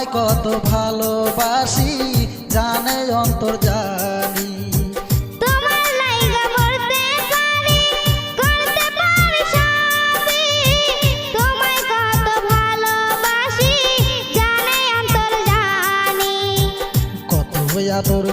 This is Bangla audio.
তোমায় কত ভালোবাসি জানে অন্তর্জানি। তোমার লাইগা মরতে পারি, করতে পারি সবই। তোমায় কত ভালোবাসি জানে অন্তর্জানি। কত আদর